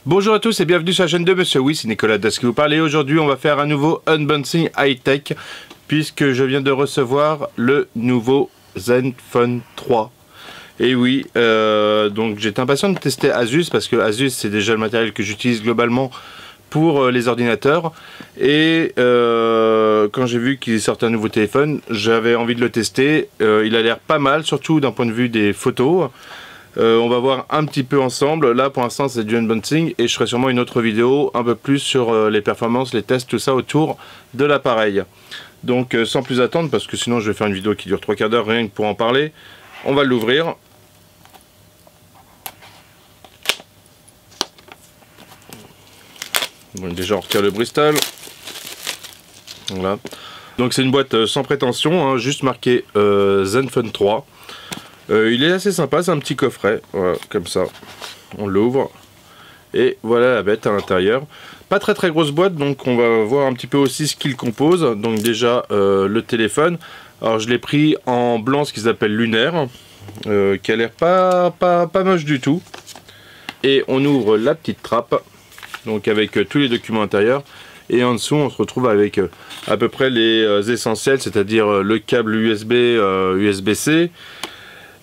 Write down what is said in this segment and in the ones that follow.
Bonjour à tous et bienvenue sur la chaîne de Monsieur Oui, c'est Nicolas Das qui vous parle et aujourd'hui on va faire un nouveau unboxing high-tech puisque je viens de recevoir le nouveau Zenfone 3. Et oui, donc j'étais impatient de tester Asus parce que Asus c'est déjà le matériel que j'utilise globalement pour les ordinateurs et quand j'ai vu qu'il sortait un nouveau téléphone, j'avais envie de le tester. Il a l'air pas mal, surtout d'un point de vue des photos. On va voir un petit peu ensemble. Là pour l'instant c'est du unboxing et je ferai sûrement une autre vidéo un peu plus sur les performances, les tests, tout ça autour de l'appareil. Donc sans plus attendre, parce que sinon je vais faire une vidéo qui dure 3 quarts d'heure rien que pour en parler, on va l'ouvrir. Bon, déjà on retire le Bristol. Voilà. Donc c'est une boîte sans prétention, hein, juste marqué Zenfone 3. Il est assez sympa, c'est un petit coffret, voilà, comme ça, on l'ouvre, et voilà la bête à l'intérieur. Pas très grosse boîte, donc on va voir un petit peu aussi ce qu'il compose. Donc déjà le téléphone, alors je l'ai pris en blanc, ce qu'ils appellent lunaire, qui a l'air pas moche du tout. Et on ouvre la petite trappe, donc avec tous les documents intérieurs, et en dessous on se retrouve avec à peu près les essentiels, c'est-à-dire le câble USB, USB-C,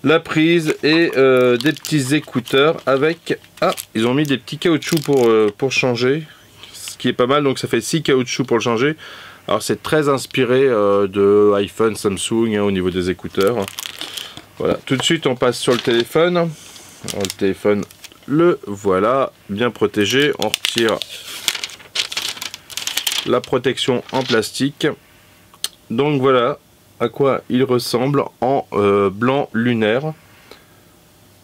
la prise et des petits écouteurs avec... Ah, ils ont mis des petits caoutchoucs pour changer, ce qui est pas mal, donc ça fait 6 caoutchoucs pour le changer. Alors c'est très inspiré de iPhone, Samsung, hein, au niveau des écouteurs. Voilà, tout de suite on passe sur le téléphone. Alors, le téléphone, le voilà, bien protégé. On retire la protection en plastique. Donc voilà à quoi il ressemble en blanc lunaire.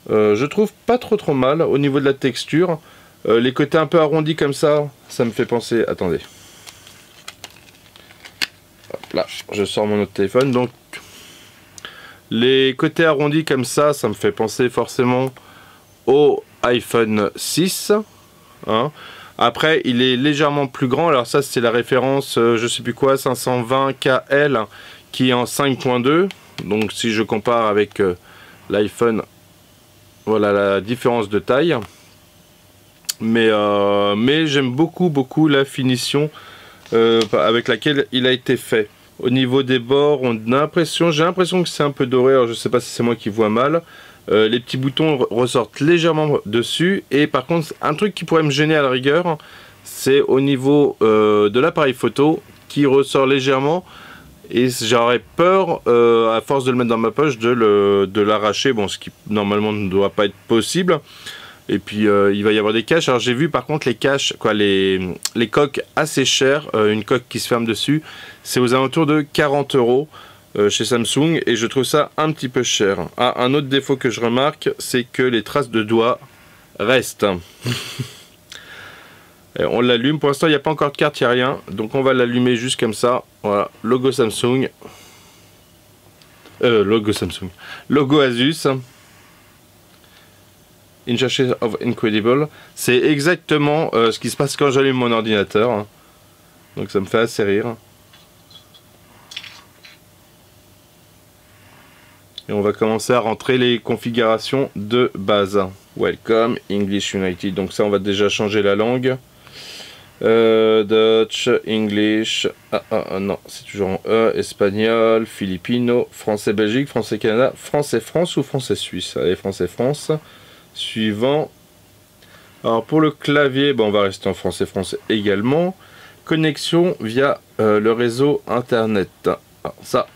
Je trouve pas trop mal au niveau de la texture. Les côtés un peu arrondis comme ça me fait penser... Attendez. Hop là, je sors mon autre téléphone. Donc les côtés arrondis comme ça me fait penser forcément au iPhone 6. Hein. Après, il est légèrement plus grand. Alors ça, c'est la référence, je sais plus quoi, 520KL, qui est en 5.2. Donc si je compare avec l'iPhone, voilà la différence de taille. Mais j'aime beaucoup la finition avec laquelle il a été fait. Au niveau des bords, j'ai l'impression que c'est un peu doré. Alors je sais pas si c'est moi qui vois mal. Les petits boutons ressortent légèrement dessus. Et par contre, un truc qui pourrait me gêner à la rigueur, c'est au niveau de l'appareil photo qui ressort légèrement. Et j'aurais peur, à force de le mettre dans ma poche, de l'arracher. Bon, ce qui normalement ne doit pas être possible. Et puis il va y avoir des caches. Alors j'ai vu par contre les caches, quoi, les coques assez chères. Une coque qui se ferme dessus, c'est aux alentours de 40 € chez Samsung. Et je trouve ça un petit peu cher. Ah, un autre défaut que je remarque, c'est que les traces de doigts restent. Et on l'allume. Pour l'instant, il n'y a pas encore de carte, il n'y a rien. Donc on va l'allumer juste comme ça. Voilà, logo Samsung. Logo Samsung. Logo Asus. In Search of Incredible. C'est exactement ce qui se passe quand j'allume mon ordinateur. Hein. Donc ça me fait assez rire. Et on va commencer à rentrer les configurations de base. Welcome, English United. Donc ça, on va déjà changer la langue. Dutch, English, non, c'est toujours en E, Espagnol, Filipino, Français Belgique, Français Canada, Français France ou Français Suisse. Allez, Français France. Suivant. Alors pour le clavier, bon, on va rester en Français France également. Connexion via le réseau internet. Alors ça,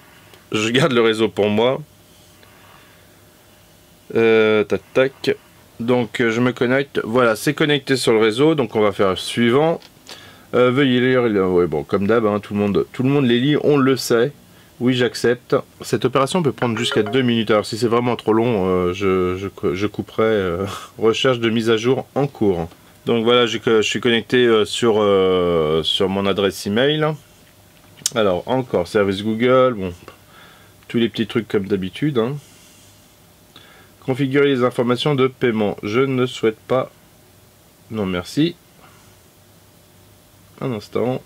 je garde le réseau pour moi. Tac. Donc je me connecte. Voilà, c'est connecté sur le réseau. Donc on va faire suivant. Veuillez lire. Ouais, bon, comme d'hab, hein, tout le monde les lit, on le sait. Oui, j'accepte. Cette opération peut prendre jusqu'à 2 minutes. Alors si c'est vraiment trop long, je couperai. Recherche de mise à jour en cours. Donc voilà, je suis connecté sur mon adresse email. Alors encore, service Google. Bon, tous les petits trucs comme d'habitude. Hein. Configurer les informations de paiement. Je ne souhaite pas. Non, merci. Un instant.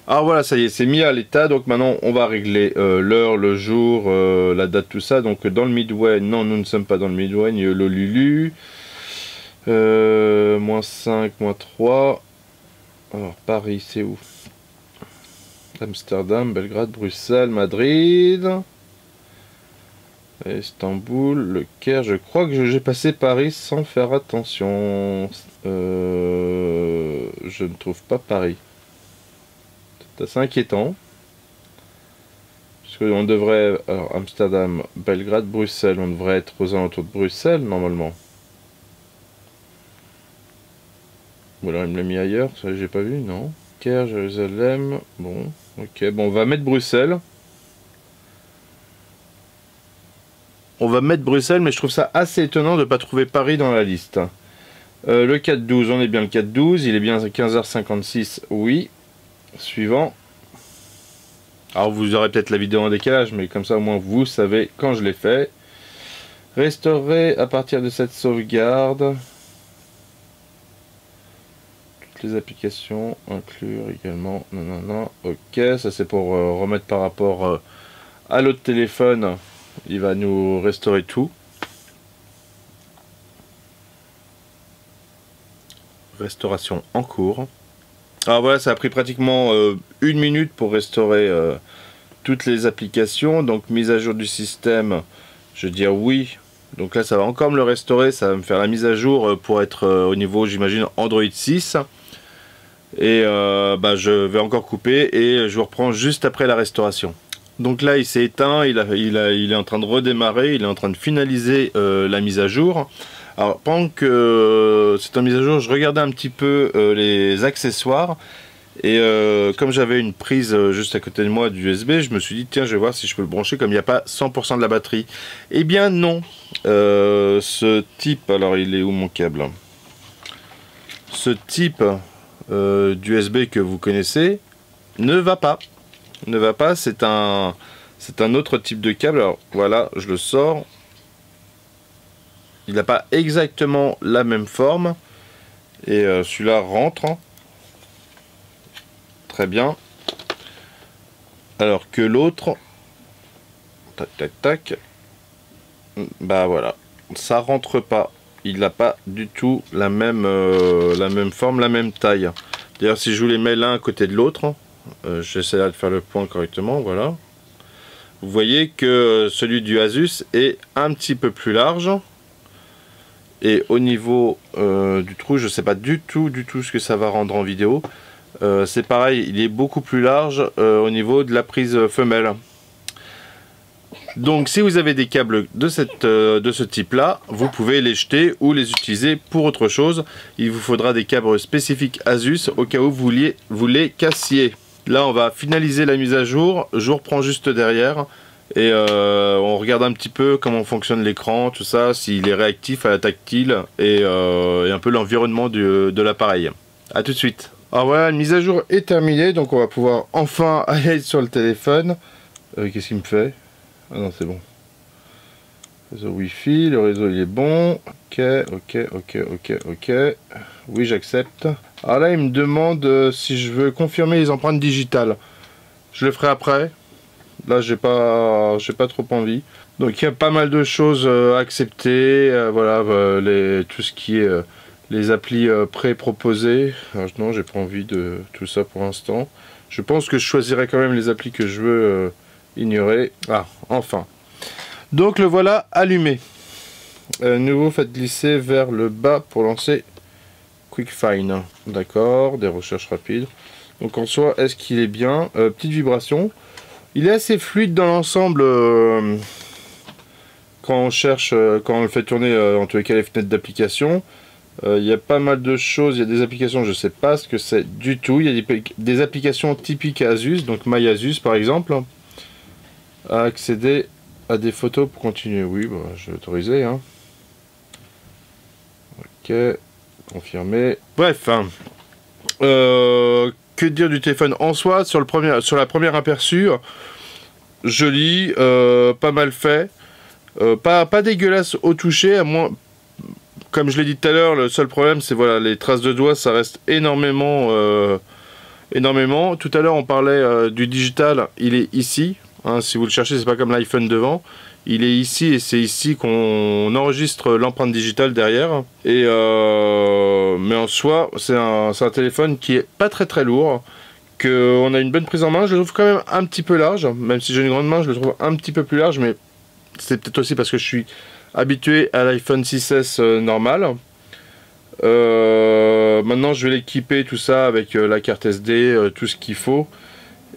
Alors voilà, ça y est, c'est mis à l'état. Donc maintenant, on va régler l'heure, le jour, la date, tout ça. Donc dans le Midway, non, nous ne sommes pas dans le Midway, ni le Lulu. -5, -3. Alors Paris c'est où? Amsterdam, Belgrade, Bruxelles, Madrid, Istanbul, Le Caire. Je crois que j'ai passé Paris sans faire attention. Je ne trouve pas Paris. C'est assez inquiétant. Parce qu'on devrait... Alors Amsterdam, Belgrade, Bruxelles. On devrait être aux alentours de Bruxelles normalement. Ou alors il me l'a mis ailleurs, ça j'ai pas vu, non. Caire, Jérusalem, bon, ok, bon on va mettre Bruxelles. On va mettre Bruxelles, mais je trouve ça assez étonnant de ne pas trouver Paris dans la liste. Le 4-12, on est bien le 4-12, il est bien à 15h56, oui. Suivant. Alors vous aurez peut-être la vidéo en décalage, mais comme ça au moins vous savez quand je l'ai fait. Restaurer à partir de cette sauvegarde. Les applications, inclure également, non, ok, ça c'est pour remettre par rapport à l'autre téléphone, il va nous restaurer tout. Restauration en cours. Alors voilà, ça a pris pratiquement 1 minute pour restaurer toutes les applications, donc mise à jour du système, je veux dire oui. Donc là ça va encore me le restaurer, ça va me faire la mise à jour pour être au niveau, j'imagine, Android 6. Et je vais encore couper et je vous reprends juste après la restauration. Donc là il s'est éteint, il est en train de redémarrer, il est en train de finaliser la mise à jour. Alors pendant que c'est en mise à jour, je regardais un petit peu les accessoires. Et comme j'avais une prise juste à côté de moi du USB, je me suis dit tiens je vais voir si je peux le brancher comme il n'y a pas 100% de la batterie. Eh bien non, ce type, alors il est où mon câble? Ce type d'USB que vous connaissez ne va pas. C'est un autre type de câble. Alors voilà, je le sors. Il n'a pas exactement la même forme. Et celui-là rentre. Très bien. Alors que l'autre, tac tac tac, bah voilà, ça rentre pas. Il n'a pas du tout la même forme, la même taille. D'ailleurs, si je vous les mets l'un à côté de l'autre, j'essaierai de faire le point correctement, voilà. Vous voyez que celui du Asus est un petit peu plus large. Et au niveau du trou, je ne sais pas du tout ce que ça va rendre en vidéo. C'est pareil, il est beaucoup plus large au niveau de la prise femelle. Donc si vous avez des câbles de ce type là, vous pouvez les jeter ou les utiliser pour autre chose. Il vous faudra des câbles spécifiques Asus au cas où vous les cassiez. Là on va finaliser la mise à jour, je vous reprends juste derrière et on regarde un petit peu comment fonctionne l'écran, tout ça, s'il est réactif à la tactile et un peu l'environnement de l'appareil. A tout de suite. Alors voilà, la mise à jour est terminée, donc on va pouvoir enfin aller sur le téléphone. Qu'est-ce qu'il me fait? Ah non, c'est bon. Réseau Wi-Fi, le réseau il est bon. Ok. Oui, j'accepte. Alors là, il me demande si je veux confirmer les empreintes digitales. Je le ferai après. Là, j'ai pas trop envie. Donc il y a pas mal de choses à accepter. Voilà, tout ce qui est les applis pré-proposées. Non, j'ai pas envie de tout ça pour l'instant. Je pense que je choisirai quand même les applis que je veux ignorer. Ah, enfin. Donc le voilà allumé. Nouveau, faites glisser vers le bas pour lancer Quick Find. D'accord, des recherches rapides. Donc en soi, est-ce qu'il est bien? Petite vibration. Il est assez fluide dans l'ensemble quand on cherche, quand on le fait tourner en tous les cas les fenêtres d'application. Il y a pas mal de choses, il y a des applications, je sais pas ce que c'est du tout. Il y a des applications typiques Asus, donc My Asus par exemple. À accéder à des photos pour continuer. Oui, bah, je vais autoriser. Hein. Ok, confirmer. Bref, hein. Que dire du téléphone en soi? Sur la première aperçu, joli, pas mal fait. Pas dégueulasse au toucher, à moins... Comme je l'ai dit tout à l'heure, le seul problème c'est voilà, les traces de doigts, ça reste énormément. Tout à l'heure on parlait du digital, il est ici. Hein, si vous le cherchez, c'est pas comme l'iPhone devant. il est ici et c'est ici qu'on enregistre l'empreinte digitale derrière. Et mais en soi, c'est un téléphone qui est pas très lourd, qu'on a une bonne prise en main. Je le trouve quand même un petit peu large, même si j'ai une grande main, je le trouve un petit peu plus large, mais c'est peut-être aussi parce que je suis habitué à l'iPhone 6S normal. Maintenant je vais l'équiper tout ça avec la carte SD, tout ce qu'il faut.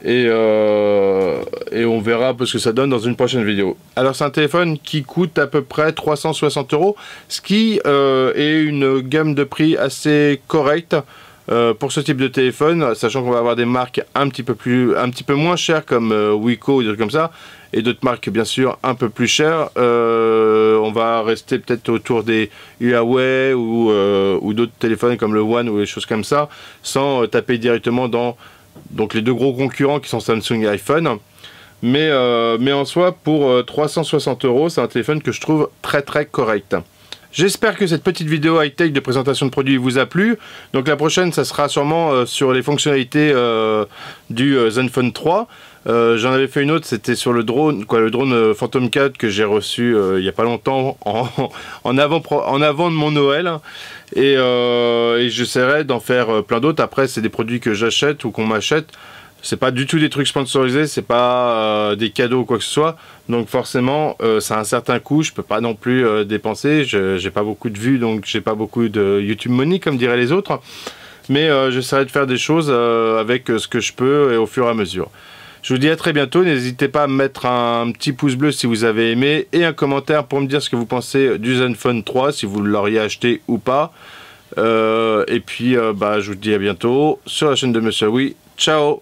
Et on verra un peu ce que ça donne dans une prochaine vidéo. Alors c'est un téléphone qui coûte à peu près 360 €, ce qui est une gamme de prix assez correcte pour ce type de téléphone, sachant qu'on va avoir des marques un petit peu moins chères comme Wiko ou des trucs comme ça, et d'autres marques bien sûr un peu plus chères. On va rester peut-être autour des Huawei ou d'autres téléphones comme le One ou des choses comme ça, sans taper directement dans donc les deux gros concurrents qui sont Samsung et iPhone. Mais en soi, pour 360 €, c'est un téléphone que je trouve très correct. J'espère que cette petite vidéo high-tech de présentation de produits vous a plu. Donc la prochaine, ça sera sûrement sur les fonctionnalités du Zenfone 3. J'en avais fait une autre, c'était sur le drone, le drone Phantom 4 que j'ai reçu il n'y a pas longtemps, en avant de mon Noël. Et j'essaierai d'en faire plein d'autres. Après, c'est des produits que j'achète ou qu'on m'achète. C'est pas du tout des trucs sponsorisés, c'est pas des cadeaux ou quoi que ce soit. Donc forcément, ça a un certain coût, je peux pas non plus dépenser. J'ai pas beaucoup de vues, donc j'ai pas beaucoup de YouTube money, comme diraient les autres. Mais j'essaierai de faire des choses avec ce que je peux et au fur et à mesure. Je vous dis à très bientôt, n'hésitez pas à me mettre un petit pouce bleu si vous avez aimé et un commentaire pour me dire ce que vous pensez du Zenfone 3, si vous l'auriez acheté ou pas. Et puis je vous dis à bientôt sur la chaîne de Monsieur Oui. Ciao!